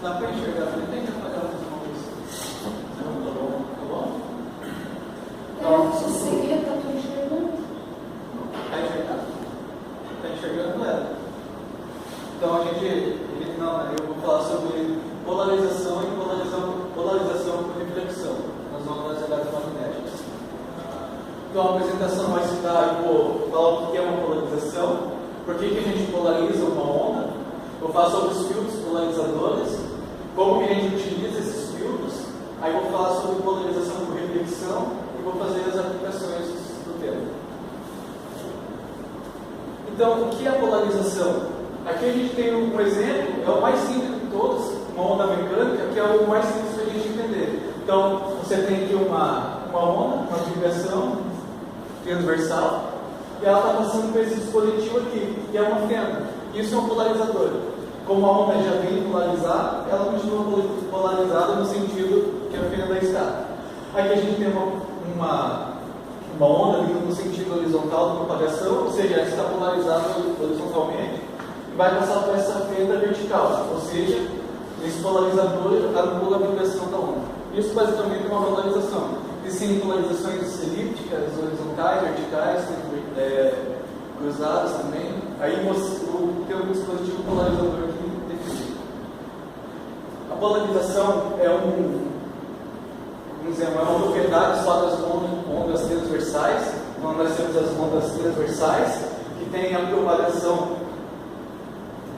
Dá para enxergar, não tem que apagar as mãos. Não, tá bom? Tá bom? Então, Se você está enxergando. Está enxergando? Está enxergando ela. Então a gente, eu vou falar sobre polarização e polarização por reflexão nas ondas eletromagnéticas. Então a apresentação vai citar, eu vou falar o que é uma polarização, por que a gente polariza uma onda, vou falar sobre os filtros polarizadores, como que a gente utiliza esses filtros, aí vou falar sobre polarização por reflexão e vou fazer as aplicações do tema. Então, o que é a polarização? Aqui a gente tem um exemplo, é o mais simples de todos, uma onda mecânica, que é o mais simples para a gente entender. Então, você tem aqui uma onda, uma vibração transversal, e ela está passando por esse dispositivo aqui, que é uma fenda. Isso é um polarizador. Como a onda já vem polarizada, ela continua polarizada no sentido que a fenda está. Aqui a gente tem uma onda vindo no sentido horizontal de propagação, ou seja, ela está polarizada horizontalmente, e vai passar por essa fenda vertical, ou seja, esse polarizador anula a vibração da onda. Isso basicamente é uma polarização. Existem polarizações elípticas, horizontais, verticais, cruzadas também. Aí tem um dispositivo polarizador aqui definido. A polarização é uma propriedade só das ondas transversais. Então nós temos as ondas transversais, que têm a propagação,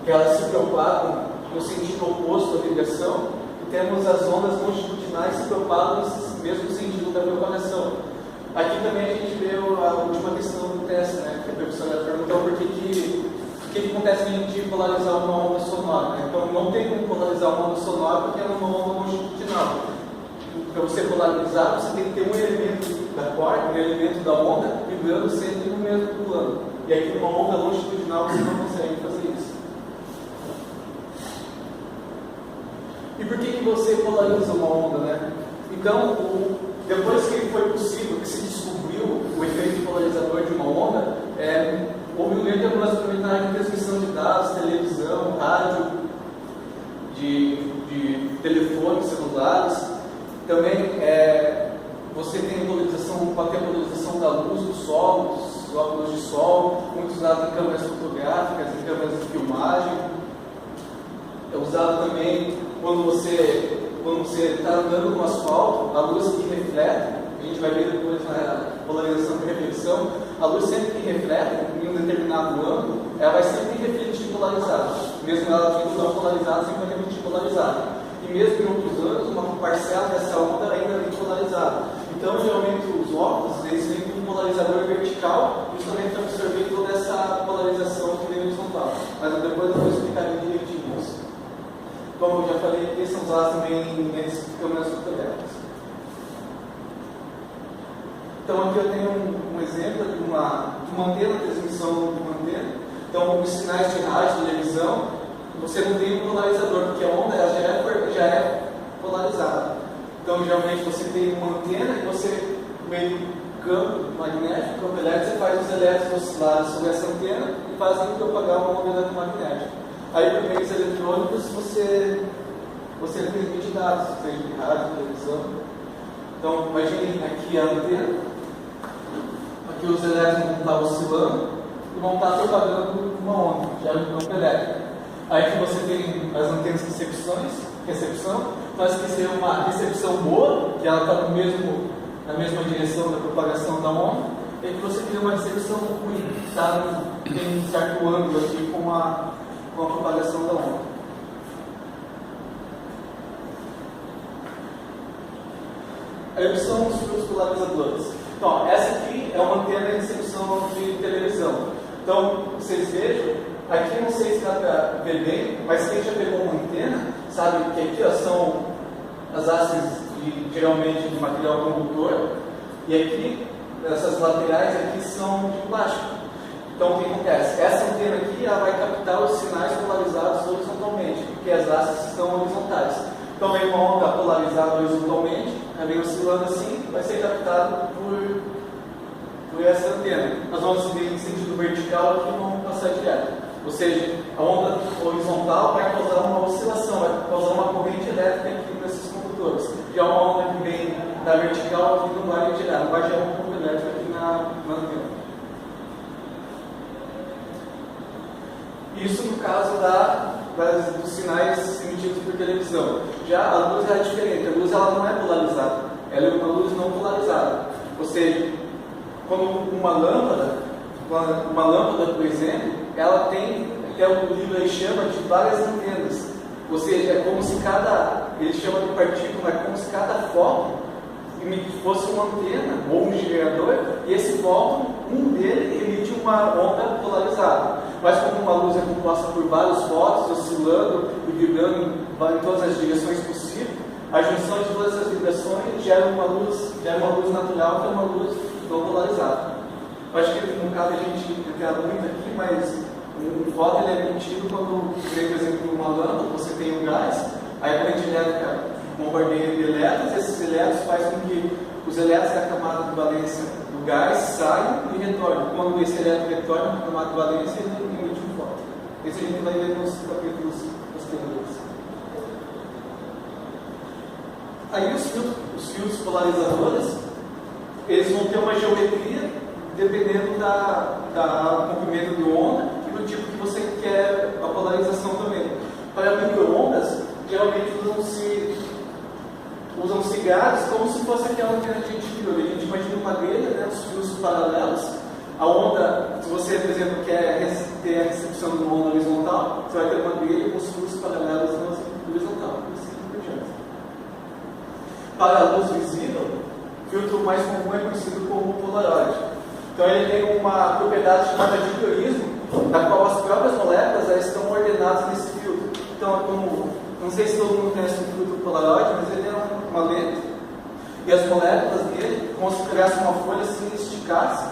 que elas se propagam no sentido oposto à vibração, e temos as ondas longitudinais que se propagam no mesmo sentido da propagação. Aqui também a gente vê a última questão do teste, né, que a professora perguntou por que acontece a gente polarizar uma onda sonora. Né? Então não tem como polarizar uma onda sonora porque ela é uma onda longitudinal. Para você polarizar, você tem que ter um elemento da corda, um elemento da onda, vibrando sempre no mesmo plano. E aqui numa onda longitudinal você não consegue fazer isso. E por que você polariza uma onda, né? Então, depois que foi possível, que se descobriu o efeito polarizador de uma onda, houve um grande avanço também na área de transmissão de dados, televisão, rádio, de telefones celulares. Também você tem pode ter a polarização da luz do sol, dos óculos de sol, muito usado em câmeras fotográficas, em câmeras de filmagem. É usado também quando você está andando no asfalto, a luz que reflete, a gente vai ver depois na polarização por reflexão, a luz sempre que reflete em um determinado ângulo, ela vai sempre refletir polarizada. Mesmo ela vindo não polarizada, sempre vai refletir polarizada. E mesmo em outros anos, uma parcela dessa onda ainda vem polarizada. Então, geralmente, os óculos, eles vêm com um polarizador vertical, justamente para absorver toda essa polarização que vem horizontal. Mas depois eu vou explicar direitinho isso. Como eu já falei, eles são usados também em câmeras fotográficas. Então, aqui eu tenho um exemplo de uma antena, transmissão de uma antena. Então, os sinais de rádio, televisão, você não tem um polarizador, porque a onda já é polarizada. Então, geralmente, você tem uma antena e você, no meio do campo magnético, campo elétrico, você faz os elétrons oscilarem sobre essa antena e fazem propagar uma onda eletromagnética. Aí, por meios eletrônicos, você transmite dados, seja de rádio, televisão. Então, imagine aqui a antena, aqui os elétrons vão estar oscilando e vão estar propagando uma onda, que é o campo elétrico. Aí que você tem as antenas de recepção, faz que seja uma recepção boa, que ela está na mesma direção da propagação da onda, e que você tem uma recepção ruim, que tem um certo ângulo aqui com a propagação da onda. Aí são os fios polarizadores. Então, essa aqui é uma antena de recepção de televisão. Então, vocês vejam, aqui não sei se dá para ver bem, mas quem já pegou uma antena, sabe que aqui são as hastes geralmente de material condutor, e aqui, essas laterais aqui são de plástico. Então, o que acontece? Essa antena aqui ela vai captar os sinais polarizados horizontalmente, porque as hastes estão horizontais. Então, vem uma onda polarizada horizontalmente, ela vem oscilando assim, vai ser captado por essa antena. As ondas que vêm em sentido vertical aqui vão passar direto. Ou seja, a onda horizontal vai causar uma oscilação, vai causar uma vertical aqui não vai gerar um campo elétrico aqui na antena. Isso no caso dos sinais emitidos por televisão. Já a luz é diferente, a luz ela não é polarizada, ela é uma luz não polarizada. Ou seja, quando uma lâmpada, por exemplo, ela tem, até o livro aí chama de várias antenas. Ou seja, é como se ele chama de partícula, é como se cada fóton fosse uma antena ou um gerador, e esse fóton, dele emite uma onda polarizada. Mas como uma luz é composta por vários fótons oscilando e vibrando em todas as direções possíveis, a junção de todas essas vibrações gera uma luz natural, que é uma luz não polarizada. Eu acho que no caso a gente entende muito aqui, mas um fóton ele é emitido quando, por exemplo, uma lâmpada, você tem um gás, aí a corrente elétrica bombardeia de elétrons, esses elétrons fazem com que os elétrons da camada de valência do gás saiam e retornem. Quando esse elétron retorna na camada de valência, ele emite um fóton. Esse a gente vai ver nos capítulos posteriores. Aí os fios polarizadores, eles vão ter uma geometria dependendo do comprimento de onda e do tipo que você quer a polarização também. Para micro-ondas, geralmente usam-se galhos como se fosse aquela antena que a gente viu. A gente imagina uma grelha, né, os fios paralelos. A onda, se você, por exemplo, quer ter a recepção de uma onda horizontal, você vai ter uma grelha com os fios paralelos na horizontal. Assim por diante. Para a luz visível, o filtro mais comum é conhecido como polaroide. Então ele tem uma propriedade chamada de priorismo, na qual as próprias moléculas estão ordenadas nesse filtro. Então, não sei se todo mundo conhece o filtro polaroide, mas ele é uma lente, e as moléculas dele, como se pegasse uma folha assim, esticasse,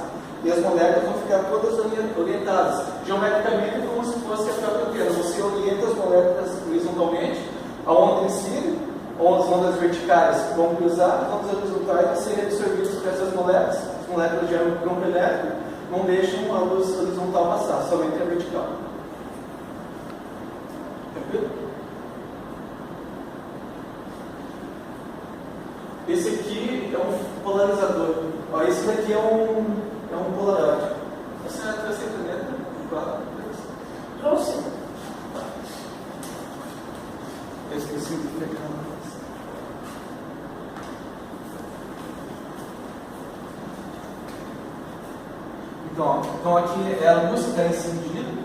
e as moléculas vão ficar todas orientadas. Geometricamente, é como se fosse a própria antena. Você orienta as moléculas horizontalmente, a onda em si, as ondas verticais vão cruzar, as ondas horizontais vão ser absorvidas por essas moléculas. As moléculas geram um campo elétrico, não deixam a luz horizontal passar, somente a vertical. Tranquilo? Esse aqui é um polarizador. Ó, esse daqui é um polaroide. Você trouxe a caneta? Claro. Trouxe. Eu esqueci de pegar. Então aqui é a luz que está incendida.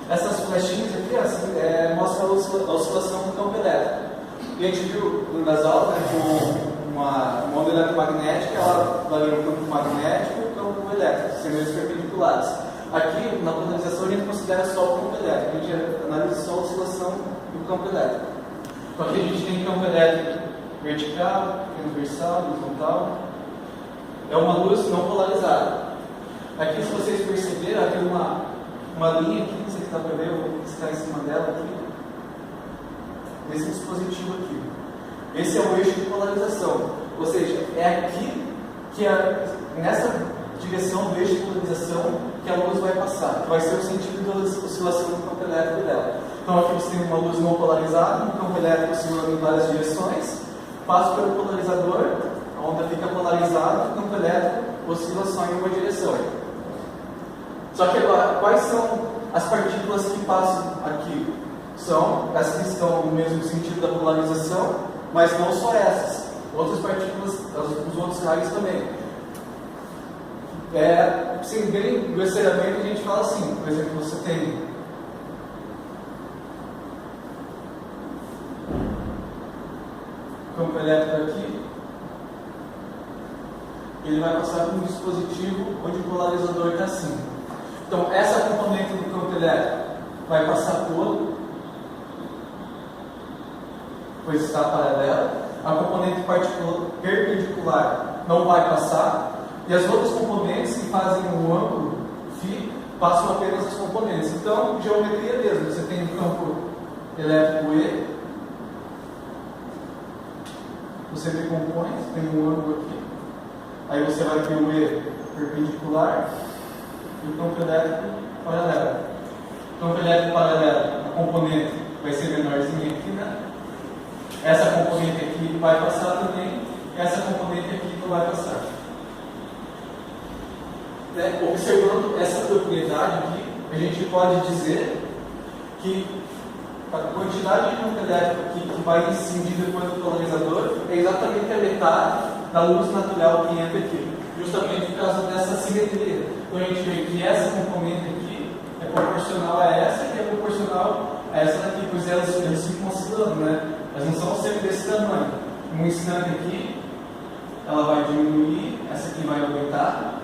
Essas flechinhas aqui mostram a oscilação do campo elétrico. E a gente viu nas aulas, né, com uma onda eletromagnética, ela varia o campo magnético e o campo elétrico, sendo eles perpendiculares. Aqui, na polarização, a gente considera só o campo elétrico, a gente analisa só a oscilação do campo elétrico. Então aqui a gente tem campo elétrico vertical, transversal, horizontal. É uma luz não polarizada. Aqui, se vocês perceberam, tem uma linha aqui, não sei se dá para ver, eu vou riscar em cima dela aqui, nesse dispositivo aqui. Esse é o eixo de polarização, ou seja, é aqui nessa direção do eixo de polarização que a luz vai passar, que vai ser o sentido da oscilação do campo elétrico dela. Então aqui você tem uma luz não polarizada, um campo elétrico oscilando em várias direções, passa pelo polarizador, a onda fica polarizada, o campo elétrico oscila só em uma direção. Só que agora, quais são as partículas que passam aqui? São as que estão no mesmo sentido da polarização, mas não só essas. Outras partículas, os outros raios também. Assim, bem grosseiramente a gente fala assim, por exemplo, você tem campo elétrico aqui, ele vai passar por um dispositivo onde o polarizador está assim. Então, essa componente do campo elétrico vai passar todo, pois está paralela. A componente perpendicular não vai passar, e as outras componentes que fazem um ângulo φ passam apenas as componentes. Então, geometria mesmo, você tem o campo elétrico E, você decompõe, você tem um ângulo aqui, aí você vai ter o E perpendicular e o campo elétrico paralelo. O campo elétrico paralelo, a componente vai ser menorzinha aqui, né? Essa componente aqui vai passar também, e essa componente aqui não vai passar. Né? Observando essa propriedade aqui, a gente pode dizer que a quantidade de campo elétrico que vai incidir depois do polarizador é exatamente a metade da luz natural que entra aqui, justamente por causa dessa simetria. Então a gente vê que essa componente aqui é proporcional a essa, que é proporcional a essa daqui, pois elas ficam oscilando, né? Elas não são sempre desse tamanho. Um instante aqui, ela vai diminuir, essa aqui vai aumentar.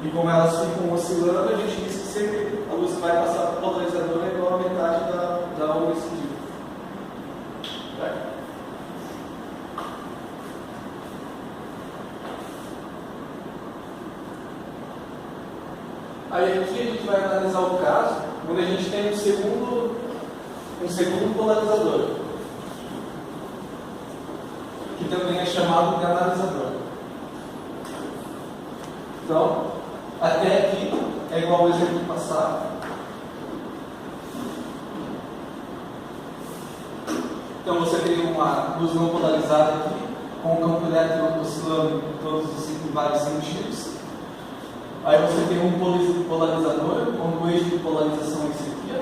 E como elas ficam oscilando, a gente diz que sempre a luz que vai passar para o polarizador é igual a metade da onda incidida. Certo? Aí aqui a gente vai analisar o caso quando a gente tem um segundo polarizador, que também é chamado de analisador. Então, até aqui é igual ao exemplo passado. Então você tem uma luz não polarizada aqui, com o campo elétrico oscilando em vários sentidos. Aí você tem um polarizador, onde o eixo de polarização é esse aqui,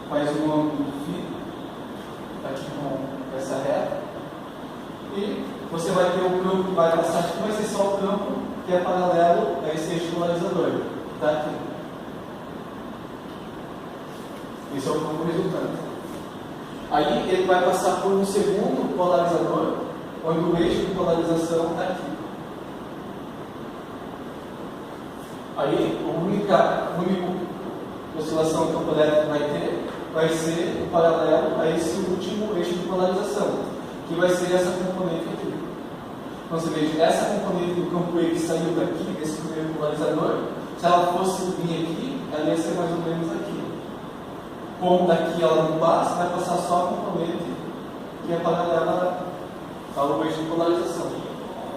faz um ângulo φ, aqui com essa reta. E você vai ter o campo que vai passar aqui, vai ser só o campo que é paralelo a esse eixo polarizador, que está aqui. Esse é o campo resultante. Aí ele vai passar por um segundo polarizador, onde o eixo de polarização está aqui. Aí a única oscilação que o campo elétrico vai ter vai ser o paralelo a esse último eixo de polarização, que vai ser essa componente aqui. Então você veja, essa componente do campo E que saiu daqui, desse primeiro polarizador, se ela fosse vir aqui, ela ia ser mais ou menos aqui. Como daqui ela não passa, vai passar só a componente que é paralela ao eixo de polarização,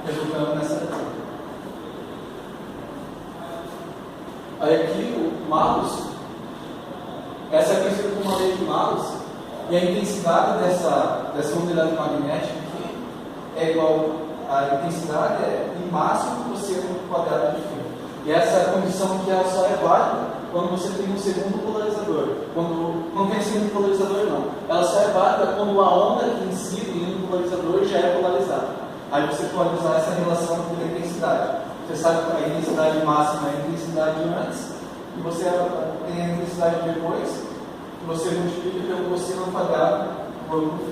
resultando nessa aqui. Aí aqui o Malus, essa é conhecida como uma lei de Malus, e a intensidade dessa onda eletromagnética aqui é igual a intensidade em máximo cosseno quadrado de φ. E essa é a condição que ela só é válida quando você tem um segundo polarizador. Quando não tem segundo polarizador, não. Ela só é válida quando a onda que incide no polarizador já é polarizada. Aí você pode usar essa relação aqui da intensidade. Você sabe que a intensidade máxima é a intensidade antes, e você tem a intensidade depois, e você multiplica pelo cosseno quadrado do ângulo φ.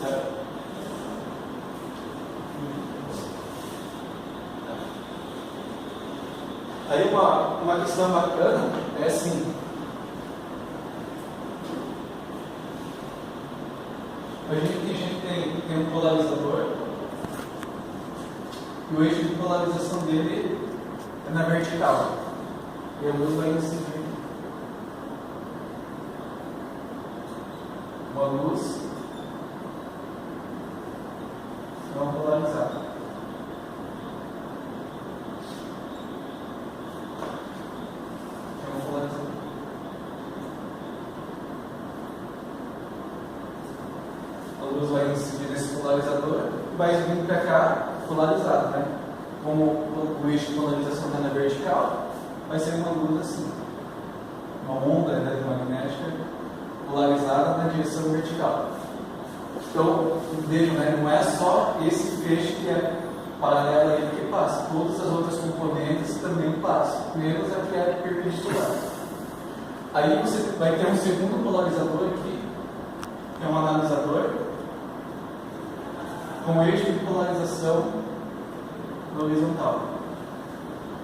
Certo? Aí uma questão bacana é assim: a gente tem um polarizador, e o eixo de polarização dele é na vertical, e a luz vai incidir uma luz não polarizada. A luz vai incidir nesse polarizador e vai vindo para cá polarizado, né? Como o eixo de polarização está na vertical, vai ser uma luz assim, uma onda eletromagnética polarizada na direção vertical. Então, veja, né? Não é só esse feixe que é paralelo a ele que passa, todas as outras componentes também passam, menos a que é perpendicular. Aí você vai ter um segundo polarizador aqui, que é um analisador, com eixo de polarização na horizontal.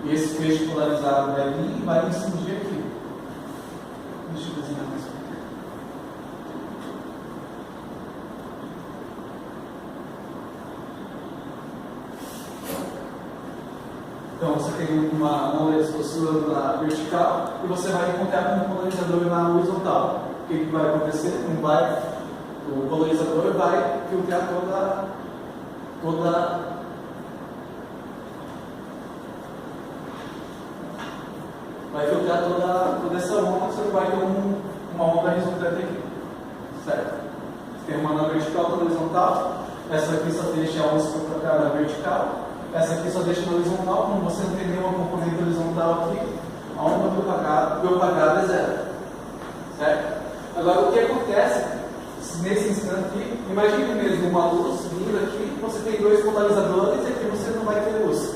E esse eixo polarizado vai vir e vai incidir aqui. Deixa eu desenhar mais aqui. Então você tem uma onda oscilando na vertical e você vai encontrar com um polarizador na horizontal. O que vai acontecer? O polarizador vai filtrar toda essa onda, você vai ter uma onda resultante aqui, certo? Você tem uma na vertical, na horizontal, Essa aqui só deixa a luz propagada vertical. Essa aqui só deixa na horizontal. Como você não tem nenhuma componente horizontal aqui, a onda propagada é zero. Certo? Agora, o que acontece nesse instante aqui? Imagine mesmo uma luz vindo aqui, você tem dois polarizadores e aqui você não vai ter luz.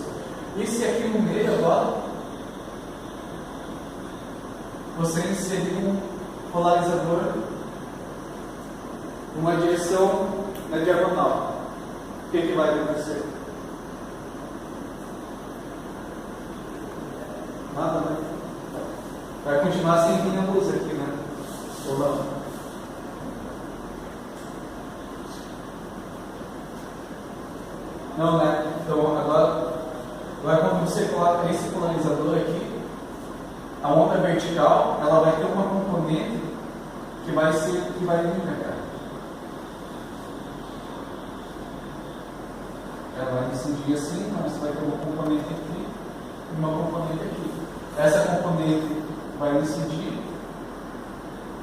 E se aqui no meio agora você inserir um polarizador numa direção na diagonal, o que vai acontecer? Nada, né? Vai continuar sem vir a luz aqui, né? Ou não? Não, né? Então agora quando você coloca esse polarizador aqui, a onda vertical, ela vai ter uma componente que vai vir pra cá. Ela vai incidir assim, mas você vai ter uma componente aqui e uma componente aqui. Essa componente vai incidir,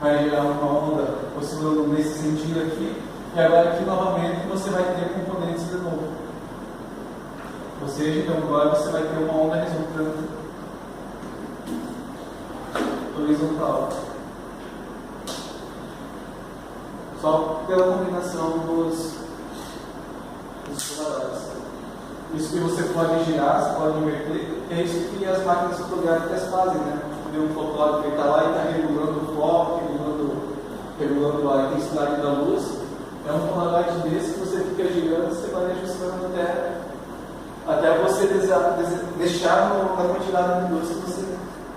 vai gerar uma onda oscilando nesse sentido aqui, e agora aqui novamente você vai ter componentes de novo. Ou seja, então agora você vai ter uma onda resultante horizontal. Só pela combinação dos polares. Isso que você pode girar, você pode inverter, que é isso que as máquinas fotográficas fazem, né? Um fotógrafo que está lá e está regulando o foco, regulando a intensidade da luz. É um polaroid desse que você fica girando, você vai ajustando até você deixar na quantidade de luz que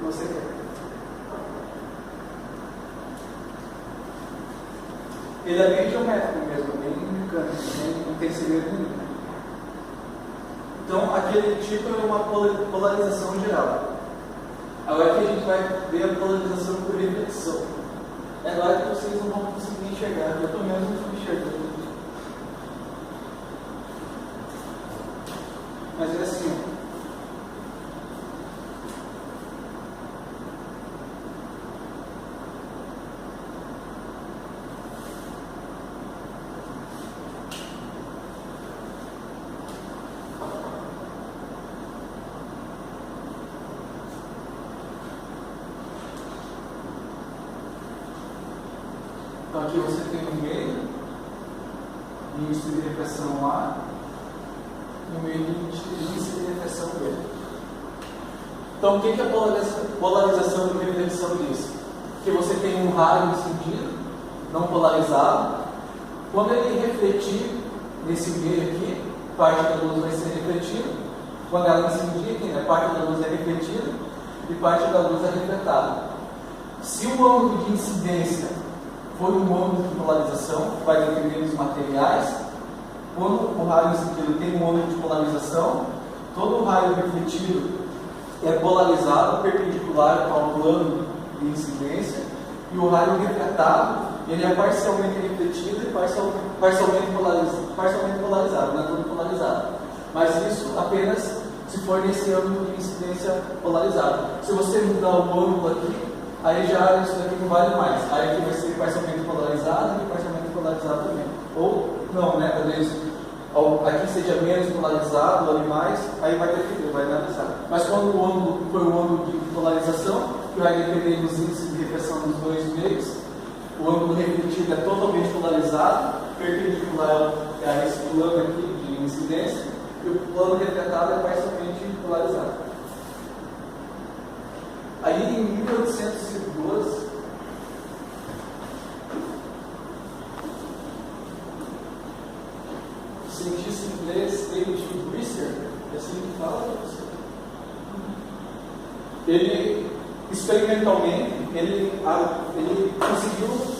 você quer. Ele é bem geométrico mesmo, bem mecânico, não tem segredo nenhum. Então, aquele tipo é uma polarização geral. Agora que a gente vai ver a polarização por reflexão. É agora que vocês não vão conseguir enxergar, eu pelo menos não estou enxergando. Mas é assim, ó. Então aqui você tem no meio, índice de reflexão A, no meio índice de reflexão B. Então o que a polarização de reflexão diz? Que você tem um raio incidido, não polarizado. Quando ele refletir nesse meio aqui, parte da luz vai ser refletida. Quando ela incidir aqui, parte da luz é refletida e parte da luz é refletada. Se o ângulo de incidência for um ângulo de polarização, vai depender dos materiais. Quando o raio incidido tem um ângulo de polarização, todo o raio refletido é polarizado perpendicular ao plano de incidência, e o raio refletado ele é parcialmente refletido e parcialmente polarizado, não é todo polarizado. Mas isso apenas se for nesse ângulo de incidência polarizado. Se você mudar o ângulo aqui, aí já isso daqui não vale mais. Aí aqui vai ser parcialmente polarizado e parcialmente polarizado também. Ou não, né? Talvez aqui seja menos polarizado ali mais, aí vai definir, vai analisar. Mas quando o ângulo for o ângulo de polarização, que vai depender dos índices de reflexão dos dois meios, o ângulo refletido é totalmente polarizado, perpendicular a esse plano aqui de incidência, e o plano refletado é parcialmente polarizado. Aí em 1812, o cientista inglês David Brewster, é assim que fala, ele experimentalmente ele conseguiu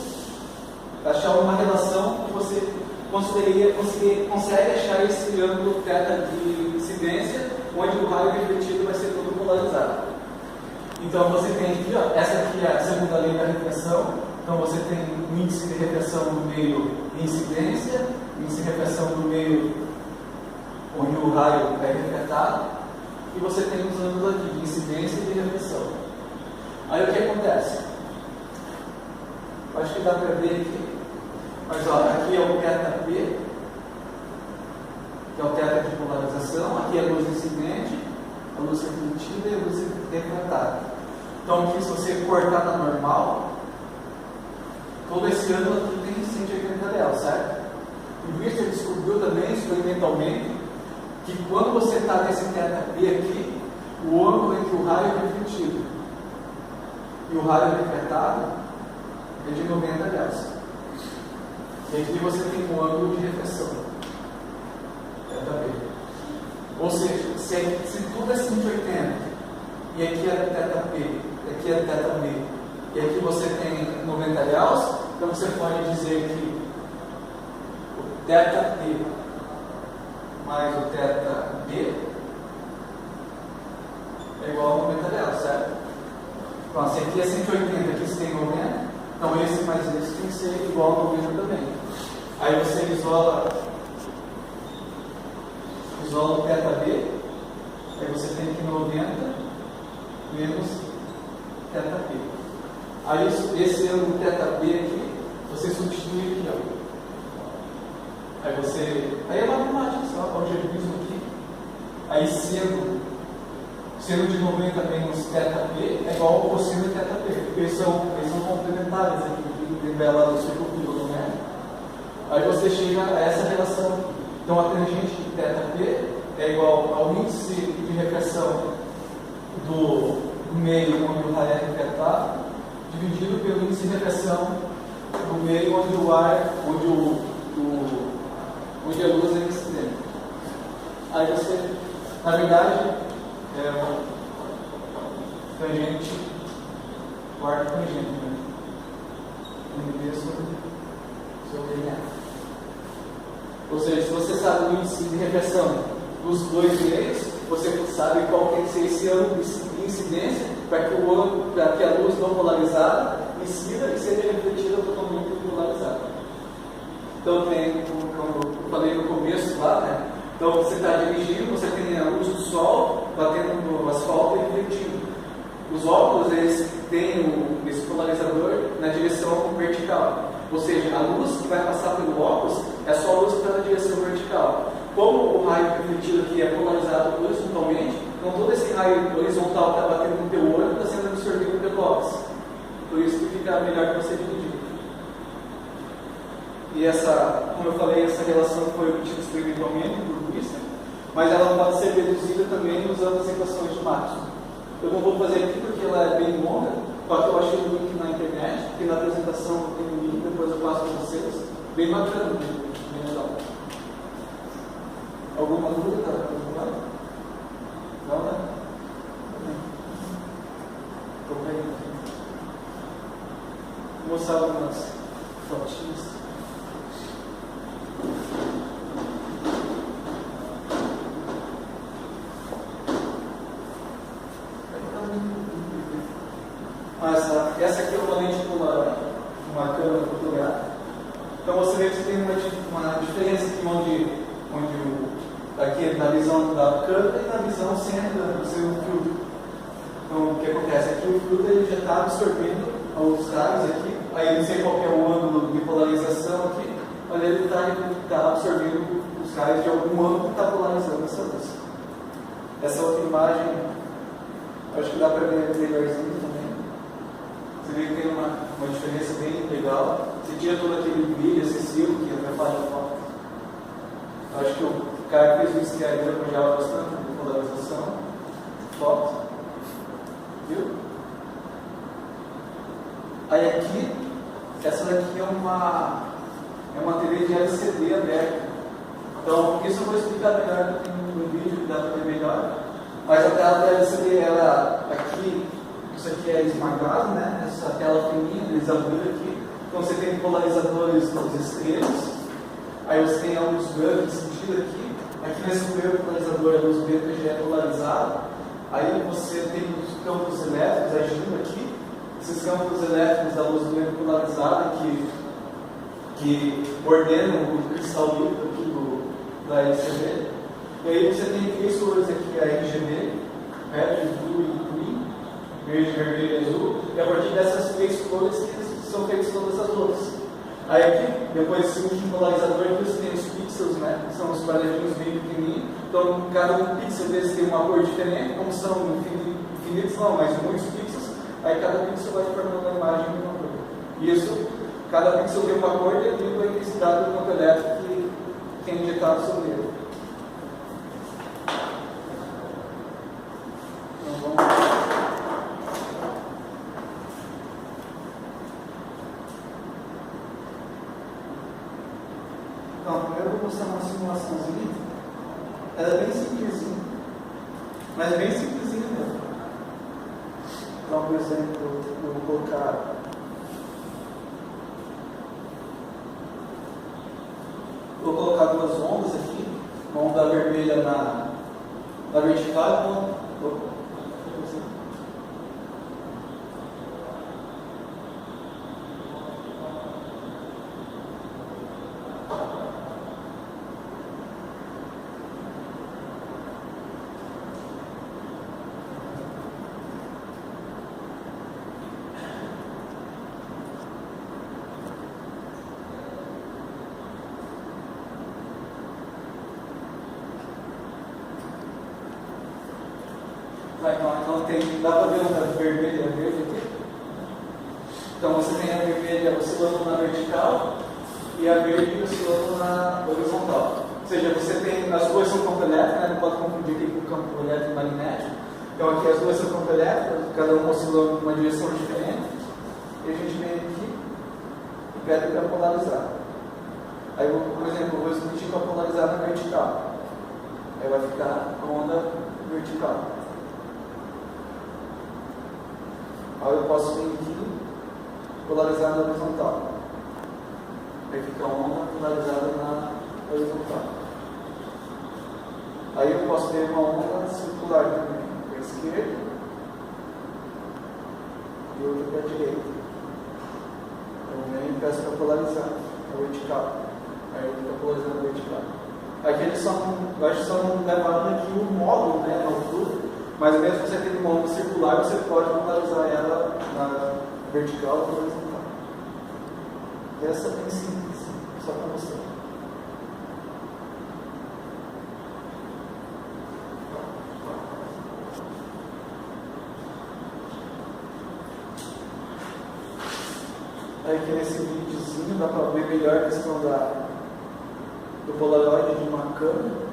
achar uma relação que você consegue achar esse ângulo θ de incidência, onde o raio refletido vai ser todo polarizado. Então você tem aqui, ó, essa aqui é a segunda lei da reflexão. Então você tem um índice de reflexão no meio de incidência, índice de reflexão no meio onde o raio é refletado, e você tem os ângulos aqui de incidência e de reflexão. Aí o que acontece? Acho que dá para ver aqui. Mas ó, aqui é o θp, que é o teto de polarização. Aqui é a luz incidente, a luz refletida e a luz refratada. Então aqui, se você cortar na normal, todo esse ângulo aqui tem 180 graus, certo? O Richter descobriu também, experimentalmente, que quando você está nesse θp aqui, o ângulo entre o raio refletido e o raio refratado é de 90 graus. E aqui você tem um ângulo de reflexão, θb. Ou seja, se tudo é 180, e aqui é θp, aqui é θb, e aqui você tem 90 graus, então você pode dizer que o θp mais o θb é igual a 90 graus, certo? Então, se aqui é 180, aqui você tem 90, então esse mais esse tem que ser igual a 90 também. Aí você isola o θb, aí você tem aqui 90 menos θp. Aí esse ângulo θb aqui, você substitui aqui, ó. Aí é matemática, só algebraísmo aqui. Aí seno de 90 menos θp é igual ao cosseno de θp. Eles são complementares aqui, que revela o círculo filonomérico. Aí você chega a essa relação aqui. Então a tangente de θp é igual ao índice de refração do meio onde o raio é refratado, dividido pelo índice de refração do meio onde o ar, onde a luz é incidente. Aí você, na verdade, tangente, quarto tangente, né? MV sobre N. Ou seja, se você sabe o índice de refração dos dois meios, você sabe qual tem que ser esse ângulo de incidência para que a luz não polarizada incida e seja refletida totalmente polarizada. Então, como eu falei no começo lá, né? Então, você está dirigindo, você tem a luz do sol batendo no asfalto e refletindo. Os óculos, eles têm esse polarizador na direção vertical. Ou seja, a luz que vai passar pelo óculos é só a luz que está na direção vertical. Como o raio refletido aqui é polarizado horizontalmente, então todo esse raio horizontal que está batendo no teu olho está sendo absorvido pelo óculos. Por isso que fica melhor que você dividir. E como eu falei, essa relação foi obtida experimentalmente por Richter, mas ela pode ser deduzida também usando as equações de Maxwell. Eu não vou fazer aqui porque ela é bem longa, só que eu achei o link na internet, porque na apresentação tem um link, depois eu passo para vocês. Bem bacana, bem legal. Alguma dúvida? Não, né? Estou bem. Vou mostrar algumas fotinhas. Mas essa aqui é uma lente com uma câmera fotográfica. Então você vê que tem uma diferença aqui aqui na visão da câmera e na visão central do seu filtro. Então o que acontece? Aqui o filtro ele já está absorvendo os raios aqui, aí eu não sei qual é o ângulo de polarização aqui, mas ele está absorvendo os raios de algum ângulo que está polarizando essa luz. Essa outra imagem, acho que dá para ver melhorzinho também. Você vê que tem uma diferença bem legal. Você tira todo aquele brilho excessivo que atrapalha a foto. Acho que o cara que fez isso aí já bastante de polarização. Foto. Viu? Aí aqui, essa daqui é uma TV de LCD aberta. Então, isso eu vou explicar melhor no vídeo, que dá para ver melhor. Mas a tela da LCD, isso aqui é esmagado, né? Essa tela fininha, eles abriram aqui. Então você tem polarizadores nos extremos. Aí você tem a luz branca sentido aqui. Aqui nesse primeiro polarizador, a luz branca já é polarizada. Aí você tem os campos elétricos agindo aqui. Esses campos elétricos da luz branca polarizada que ordenam o cristal líquido aqui da LCD. E aí você tem três cores aqui, a RGB, Red, Blue e Green, verde, vermelho e azul. E a partir dessas três cores que são feitas todas as luzes. Aí aqui, depois desse último polarizador, aqui você tem os pixels, né? São os quadradinhos bem pequenininhos. Então, cada um pixel desses tem uma cor diferente, como são infinitos não, mas muitos pixels. Aí cada pixel vai formando a imagem de uma cor. Isso, cada pixel tem uma cor devido à intensidade do campo elétrico que é injetado sobre ele. Então, vamos lá. Então, primeiro eu vou mostrar uma simulaçãozinha. Ela é bem simplesinha, mas bem simplesinha mesmo. Então, por exemplo, eu vou colocar duas ondas aqui, uma onda vermelha na vertical e uma então dá para ver a vermelha e a verde aqui? Então você tem a vermelha oscilando na vertical e a verde oscilando na horizontal. Ou seja, você tem, as duas são campo elétrico, né? Não pode confundir aqui com campo elétrico e magnético. Então aqui as duas são campo elétrico, cada uma oscilando em uma direção diferente. E a gente vem aqui e pede para polarizar. Aí, por exemplo, eu vou discutir para polarizar na vertical. Aí vai ficar a onda vertical. Aí eu posso vir aqui polarizar na horizontal. Aí fica a onda polarizada na horizontal. Aí eu posso ter uma onda circular também, para a esquerda e outra para a direita. Também peço para polarizar na vertical. Aí eu fico polarizando na vertical. Aqui eles só levaram aqui o módulo, né, na altura. Mas mesmo você tendo uma onda circular, você pode polarizar ela na vertical ou na horizontal. Essa é bem simples, só para mostrar. Aí aqui nesse videozinho dá para ver melhor a questão do polaroid de uma câmera.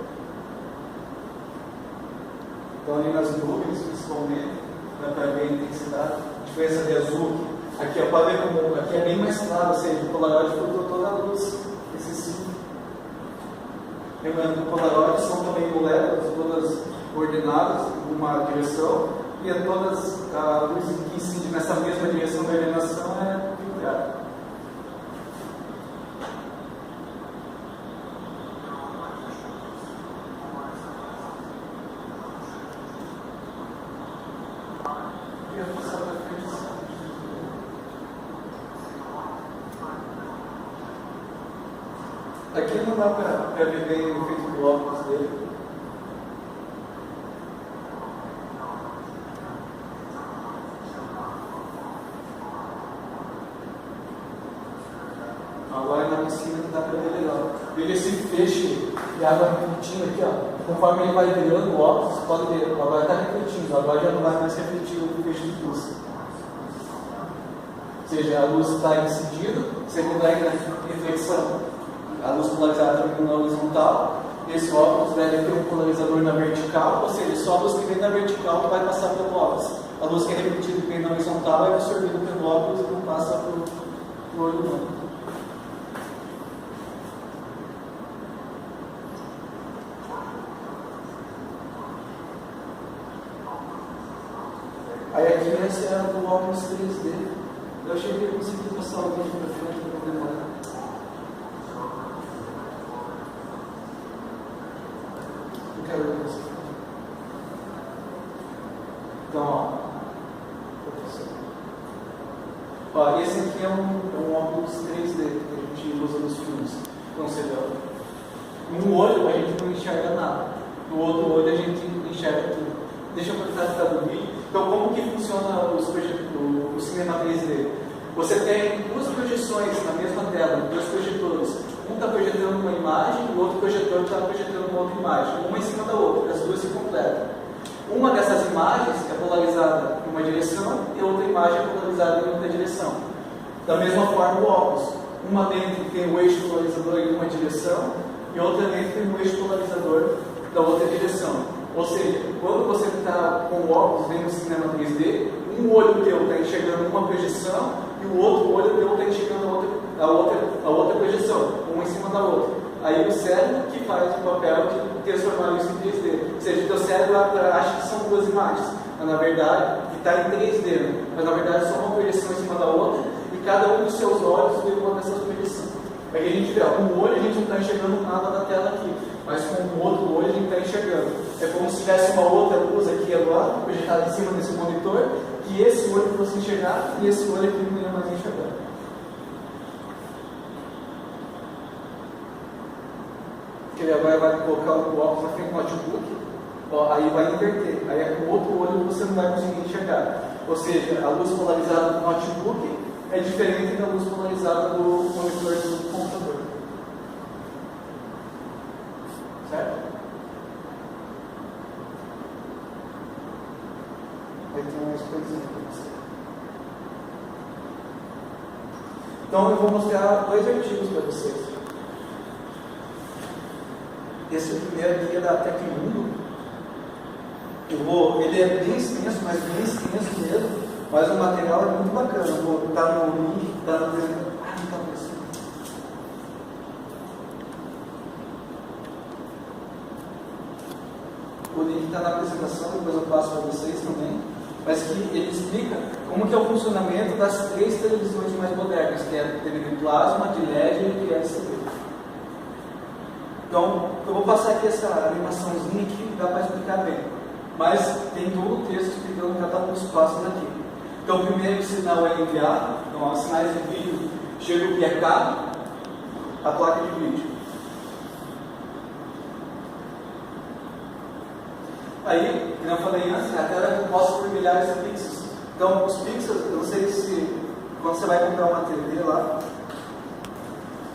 Então ali nas nuvens, principalmente, dá para ver a intensidade, a diferença de azul. Aqui aqui é bem mais claro, ou seja, o Polaroid filtrou toda a luz excessiva. Lembrando que o Polaroid são também moléculas, todas coordenadas em uma direção, e todas a luz que incide nessa mesma direção da iluminação é filtrada. Aqui não dá para ver bem o efeito do óculos dele. Agora na piscina dá para ver legal. Veja esse feixe de água refletindo aqui, ó. Conforme ele vai virando o óculos, você pode ver. Agora está refletindo, agora já não vai mais refletir o feixe de luz. Ou seja, a luz está incidindo, segundo a reflexão. A luz polarizada termina na horizontal, esse óculos deve ter um polarizador na vertical, ou seja, só a luz que vem na vertical vai passar pelo óculos. A luz que é refletida e vem na horizontal é absorvida pelo óculos e não passa para o olho humano. Aí aqui essa é a do óculos 3D. Eu achei que eu consegui passar o vídeo para frente para demorar. Então, ó, esse aqui é um óculos 3D que a gente usa nos filmes. Então, ou seja, um olho a gente não enxerga nada, no outro olho a gente enxerga tudo. Deixa eu cortar do vídeo. Então, como que funciona o cinema 3D? Você tem duas projeções na mesma tela, dois projetores. Um está projetando uma imagem e o outro projetor está projetando uma outra imagem, uma em cima da outra, as duas se completam. Uma dessas imagens é polarizada em uma direção e a outra imagem é polarizada em outra direção. Da mesma forma o óculos. Uma dentro tem o eixo polarizador em uma direção e outra dentro tem o eixo polarizador da outra direção. Ou seja, quando você está com o óculos vendo o cinema 3D, um olho teu está enxergando uma projeção e o outro olho teu está enxergando a outra projeção, uma em cima da outra. Aí o cérebro que faz o papel de transformar isso em 3D. Ou seja, o teu cérebro acha que são duas imagens, mas na verdade, que está em 3D, né? Mas na verdade só uma projeção em cima da outra e cada um dos seus olhos vê uma dessas projeções. Aí a gente vê, com um olho a gente não está enxergando nada da tela aqui, mas com o outro olho a gente está enxergando. É como se tivesse uma outra luz aqui agora, projetada em cima desse monitor, que esse olho fosse enxergar e esse olho aqui não ia mais enxergar. Ele agora vai colocar o óculos na frente do notebook, aí vai inverter. Aí com o outro olho você não vai conseguir enxergar. Ou seja, a luz polarizada do notebook é diferente da luz polarizada do monitor do computador. Certo? Aí tem umas coisinhas para você. Então eu vou mostrar dois artigos para vocês. Esse primeiro aqui é da Tecmundo. Ele é bem extenso, mas bem extenso mesmo. Mas o material é muito bacana. Eu vou botar no link, está no desenho. Ah, não está aparecendo. O link está na apresentação, depois eu passo para vocês também. Mas que ele explica como que é o funcionamento das três televisões mais modernas, que é a TV de plasma, de LED e de LCD. Então, eu vou passar aqui essa animaçãozinha aqui que dá para explicar bem. Mas tem todo o texto explicando cada um dos passos aqui. Então, o primeiro sinal é enviado. Então, os sinais de vídeo chegam via cabo, a placa de vídeo. Aí, como eu falei antes, a tela é composta por milhares de pixels. Então, os pixels, eu não sei se quando você vai comprar uma TV lá,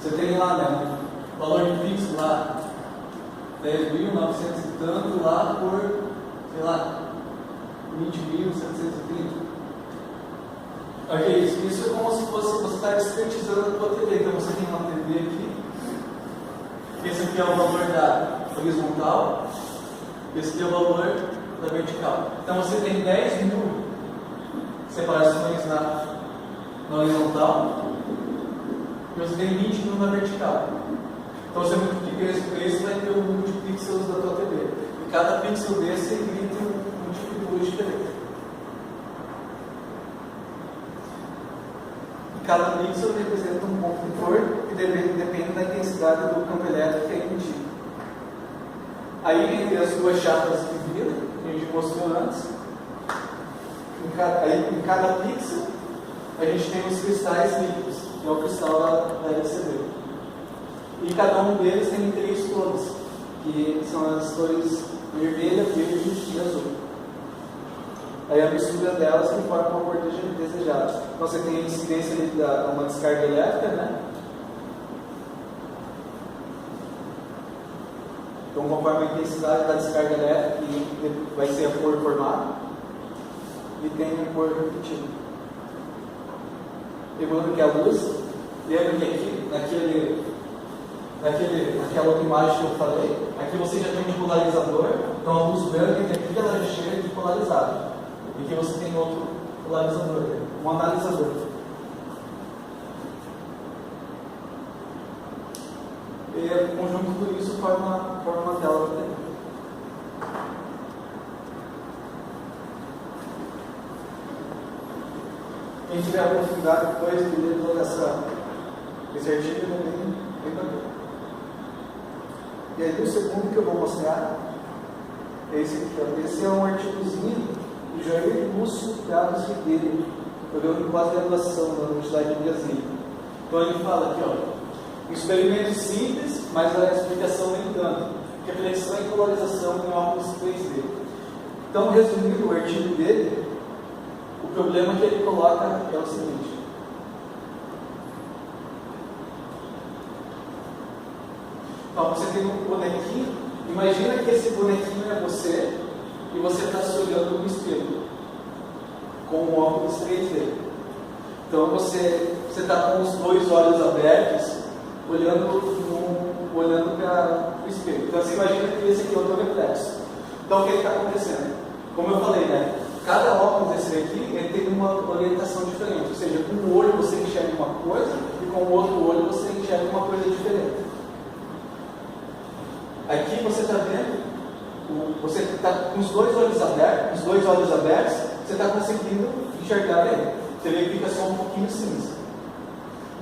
você tem lá, né? O valor de pixel lá, 10.900 e tanto lá por, sei lá, 20.730. Ok, isso é como se fosse, você está discretizando a tua TV. Então você tem uma TV aqui, esse aqui é o valor da horizontal, esse aqui é o valor da vertical. Então você tem 10.000 separações na horizontal e você tem 20.000 na vertical. Então você multiplica isso por isso, vai ter o número de pixels da tua TV. E cada pixel desse emite um tipo de luz diferente. E cada pixel representa um ponto de cor que depende da intensidade do campo elétrico que é emitido. Aí entre as duas chapas de vida, que a gente mostrou antes, em cada pixel a gente tem os cristais líquidos, que é o cristal da LCD. E cada um deles tem três cores, que são as cores vermelha, verde e azul. Aí a mistura delas que forma uma cor desejada. Então você tem a incidência de uma descarga elétrica, né? Então conforme a intensidade da descarga elétrica, vai ser a cor formada e tem a cor repetida. Lembrando que a luz, lembra que aqui, naquela outra imagem que eu falei, aqui você já tem um polarizador, então a luz branca aqui ela já chega de polarizada. E aqui você tem outro polarizador, um analisador. E o conjunto de tudo isso forma uma tela de TV. Quem tiver a oportunidade depois de ler todo esse artigo é bem bacana. E aí o segundo que eu vou mostrar é esse aqui. Ó. Esse é um artigozinho do Jair Lúcio Carlos Ribeiro, programa de pós-graduação da Universidade de Brasília. Então ele fala aqui, ó, experimento simples, mas a explicação nem tanto. Reflexão e polarização em óculos 3D. Então, resumindo o artigo dele, o problema que ele coloca é o seguinte: Então você tem um bonequinho, imagina que esse bonequinho é você e você está se olhando no espelho com um óculos 3D. Então você está com os dois olhos abertos, olhando para o espelho. Então você imagina que esse aqui é o teu reflexo. Então o que está acontecendo? Como eu falei, né? Cada óculos desse aqui ele tem uma orientação diferente. Ou seja, com um olho você enxerga uma coisa e com o outro olho você enxerga uma coisa diferente. Aqui você está vendo, você está com os dois olhos abertos, você está conseguindo enxergar ele. Você vê que fica só um pouquinho cinza.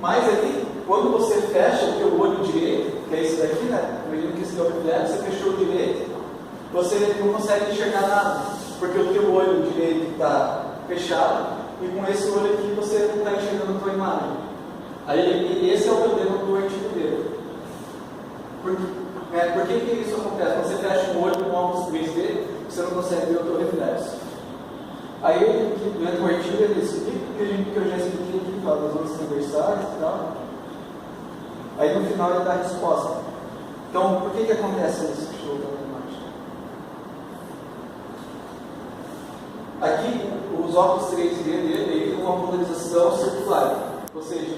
Mas aí, quando você fecha o teu olho direito, que é esse daqui, né? Imagina que esse é o reflexo, você fechou o direito, você não consegue enxergar nada, porque o teu olho direito está fechado e com esse olho aqui você não está enxergando a tua imagem. Aí esse é o problema do artigo dele. Por que isso acontece? Quando você fecha um olho com óculos 3D, você não consegue ver o teu reflexo. Aí, durante o artigo, ele explica que eu já expliquei aqui, fala das ondas transversais e tal. Aí, no final, ele dá a resposta. Então, por que acontece isso? Deixa eu voltar a imagem. Aqui, os óculos 3D dele tem uma polarização circular. Ou seja,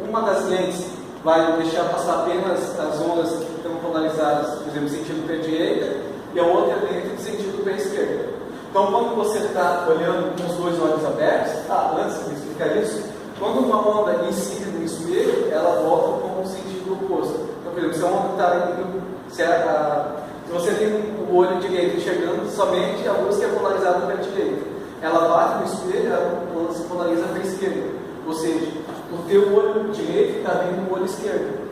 uma das lentes vai deixar passar apenas as ondas que estão polarizadas, por exemplo, sentido para a direita, e a outra lente sentido para a esquerda. Então, quando você está olhando com os dois olhos abertos, antes de explicar isso, quando uma onda incide no espelho, ela volta com um sentido oposto. Então, por exemplo, se a onda está indo, se você tem o olho direito enxergando somente a luz que é polarizada para a direita, ela bate no espelho, ela se polariza para a esquerda. Ou seja, o teu olho direito está vendo o olho esquerdo.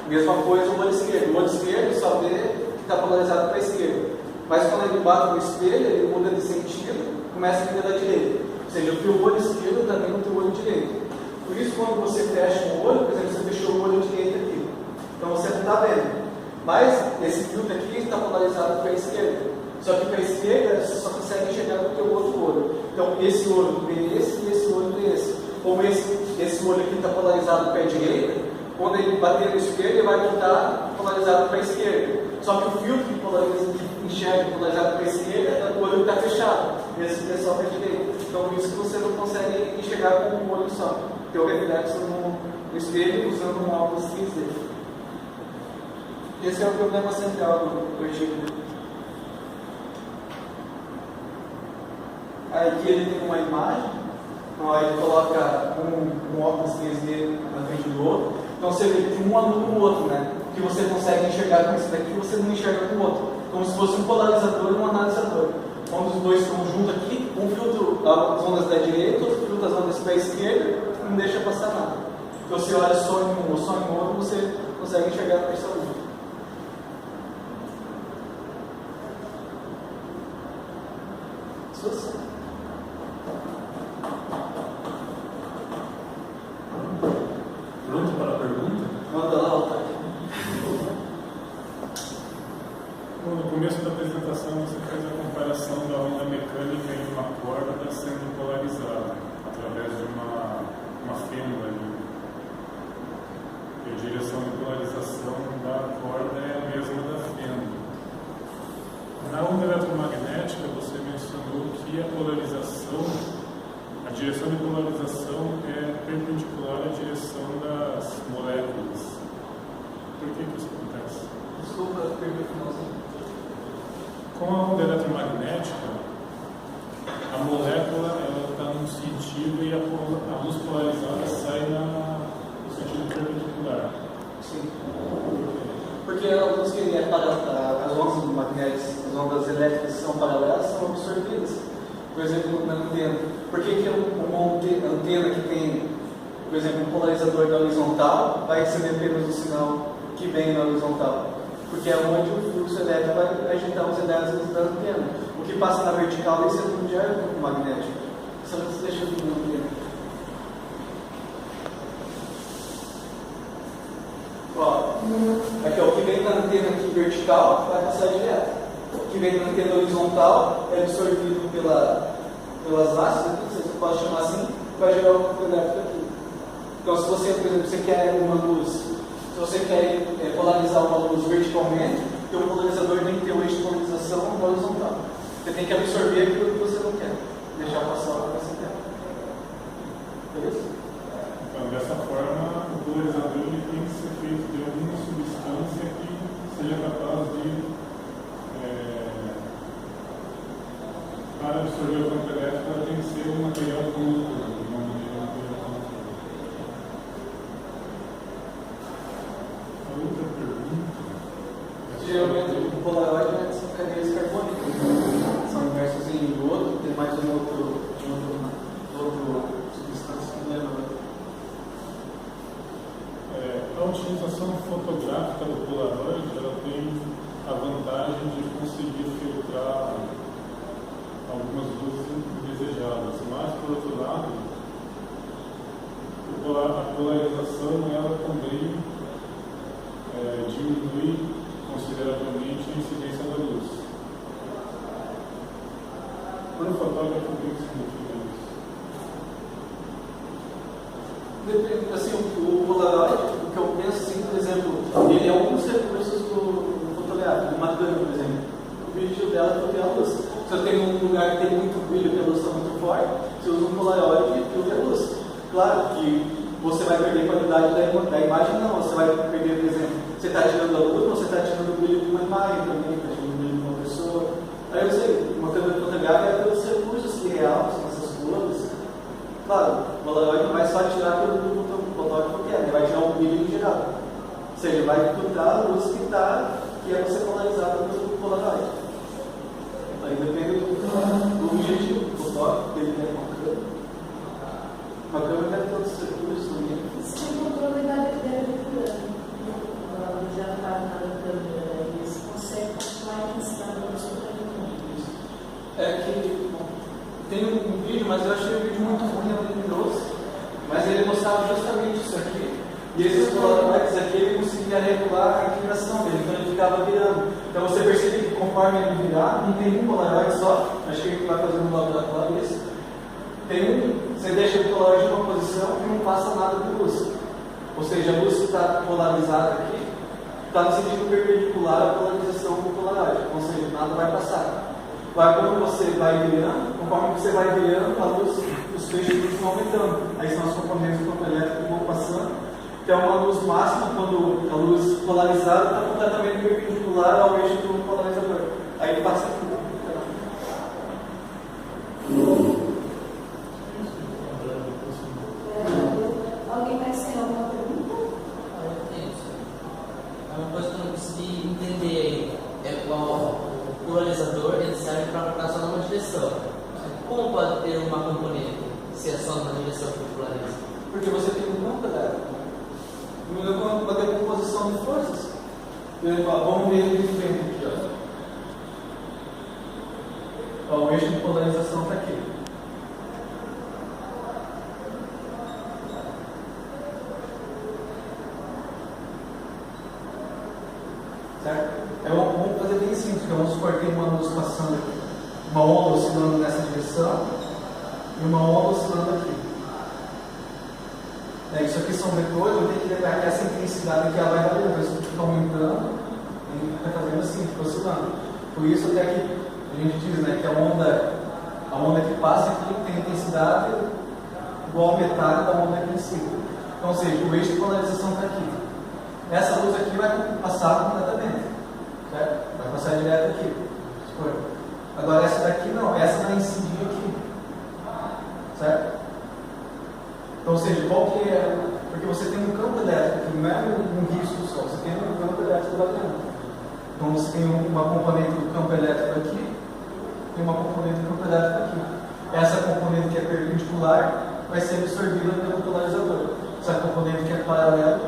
Mesma coisa o olho esquerdo. O olho esquerdo só vê que está polarizado para a esquerda. Mas quando ele bate no espelho, ele muda de sentido, começa a ver da direita. Ou seja, o teu olho esquerdo está vendo o teu olho direito. Por isso, quando você fecha um olho, por exemplo, você fechou o olho direito aqui. Então você não está vendo. Mas esse filtro aqui está polarizado para a esquerda. Só que para a esquerda, você só consegue enxergar com o teu outro olho. Então esse olho vê esse e esse olho vê esse. Como esse olho aqui está polarizado para a direita, quando ele bater no espelho, ele vai voltar polarizado para a esquerda. Só que o filtro que enxerga polarizado para a esquerda, o olho está fechado. Esse é só para a direita. Então, por isso que você não consegue enxergar com um olho só. Tem o reflexo no espelho usando um óculos 3D. Esse é o problema central do artigo. Aí aqui ele tem uma imagem. Então, aí ele coloca um óculos 3D na frente do outro. Então você vê que um anula o outro, né? Que você consegue enxergar com esse daqui, você não enxerga com o outro. Como se fosse um polarizador e um analisador. Quando os dois estão juntos aqui, um filtra as ondas da direita, outro filtra as ondas da esquerda, não deixa passar nada. Então você olha só em um ou só em outro, você consegue enxergar com essa luz. Pronto para a pergunta? Manda lá, Otávio. No começo da apresentação você fez a comparação da onda mecânica em uma corda sendo polarizada através de uma fenda ali. E a direção de polarização da corda é a mesma da fenda. Na onda eletromagnética você mencionou que a direção de polarização é perpendicular à direção das moléculas. Por que isso acontece? Desculpa, perdi o finalzinho. Com a onda eletromagnética, a molécula está num sentido e a luz polarizada sai no sentido perpendicular. Sim. Porque a luz que é as ondas magnéticas, as ondas elétricas que são paralelas, são absorvidas. Por exemplo, na antena. Por que uma antena que tem, por exemplo, um polarizador na horizontal vai receber apenas o sinal que vem na horizontal? Porque é onde o fluxo elétrico vai agitar os elétrons da antena. O que passa na vertical esse é tudo de campo magnético. Só não se deixa vir na antena. Aqui, ó, o que vem na antena aqui vertical vai passar direto. O que vem na antena horizontal é absorvido pelas hastes, aqui, você pode chamar assim, vai gerar o campo elétrico aqui. Então, se você, por exemplo, você quer uma luz, Se você quer polarizar uma luz verticalmente, o polarizador tem que ter o eixo de polarização horizontal. Você tem que absorver aquilo que você não quer, deixar passar o que você quer. Beleza? Então, dessa forma, o polarizador ele tem que ser feito de alguma substância que seja capaz de, para absorver o campo elétrico, ela tem que ser um material condutor, de uma maneira material condutor. A outra pergunta. Geralmente o polaroide são cadeias carbônicas, são inversos em do outro, tem mais um outro substância que não lembro. A utilização fotográfica do polaroid ela tem a vantagem de conseguir filtrar algumas luzes indesejadas, mas por outro lado a polarização ela também diminui consideravelmente a incidência da luz. Para o fotógrafo, o que significa isso? Depende, assim, o polaroid, o que eu penso assim, por exemplo, ele é um dos recursos do fotográfico, de uma câmera, por exemplo. O vídeo dela é fotografiar a luz. Se eu tenho um lugar que tem muito brilho, que a luz está muito forte, você usa um polaroid e filtra a luz. Claro que você vai perder a qualidade da imagem, não. Você vai perder, por exemplo, você está tirando a luz, você está tirando o brilho de uma imagem também, está tirando o brilho de uma pessoa. Aí eu sei, uma câmera fotográfica é pelos recursos que realçam, são essas cores. Claro, o polaroid não vai só tirar aquilo do fotógrafo que ele vai tirar um brilho em geral. Ou seja, vai filtrar a luz que é você polarizada pelo polaroid. Aí depende do objetivo do fotógrafo, dele tem uma câmera. Uma câmera deve ter outros recursos também. Você tem controle da leitura. Já está na câmera e você consegue continuar ensinando a pessoa. É que tem um vídeo, mas eu achei o vídeo muito ruim, luminoso. Mas ele mostrava justamente isso aqui. E esses polaroids aqui, ele conseguia regular a inclinação dele, então ele ficava virando. Então você percebe que conforme ele virar, não tem um polaroid só, acho que ele vai fazer no laboratório isso. Tem você deixa o polaroid em uma posição que não passa nada de luz. Ou seja, a luz que está polarizada aqui está no sentido perpendicular à polarização do polaroid. Ou seja, nada vai passar. Quando você vai virando, conforme você vai virando, a luz, os feixes vão aumentando. Aí são as componentes do campo elétrico que vão passando. Então, a luz máxima, quando a luz polarizada está completamente perpendicular ao eixo do polarizador. Aí passa tudo. Alguém mais tem alguma pergunta? É uma coisa que eu não consegui entender aí. O polarizador ele serve para apontar só numa direção. Como pode ter uma componente se é só numa direção que polariza? Porque você tem um campo elétrico. Uma decomposição de forças. Vamos ver ele de frente aqui. Ó. O eixo de polarização está aqui. Certo? Vamos fazer bem simples. Vamos supor que tem uma luz passando aqui. Uma onda oscilando nessa direção e uma onda oscilando aqui. Isso aqui são vetores, eu tenho que lembrar que essa intensidade que ela vai variando, isso fica aumentando e fica fazendo assim, fica oscilando. Por isso até que a gente diz, né, que a onda que passa aqui tem intensidade igual a metade da onda aqui em cima. Então, ou seja, o eixo de polarização está aqui. Essa luz aqui vai passar completamente, certo? Vai passar direto aqui. Agora essa daqui não, essa vai incidir aqui, certo? Então, ou seja, qual que é? Porque você tem um campo elétrico que não é um risco só, você tem um campo elétrico lá dentro. Então você tem uma componente do campo elétrico aqui e uma componente do campo elétrico aqui. Essa componente que é perpendicular vai ser absorvida pelo polarizador. Essa componente que é paralela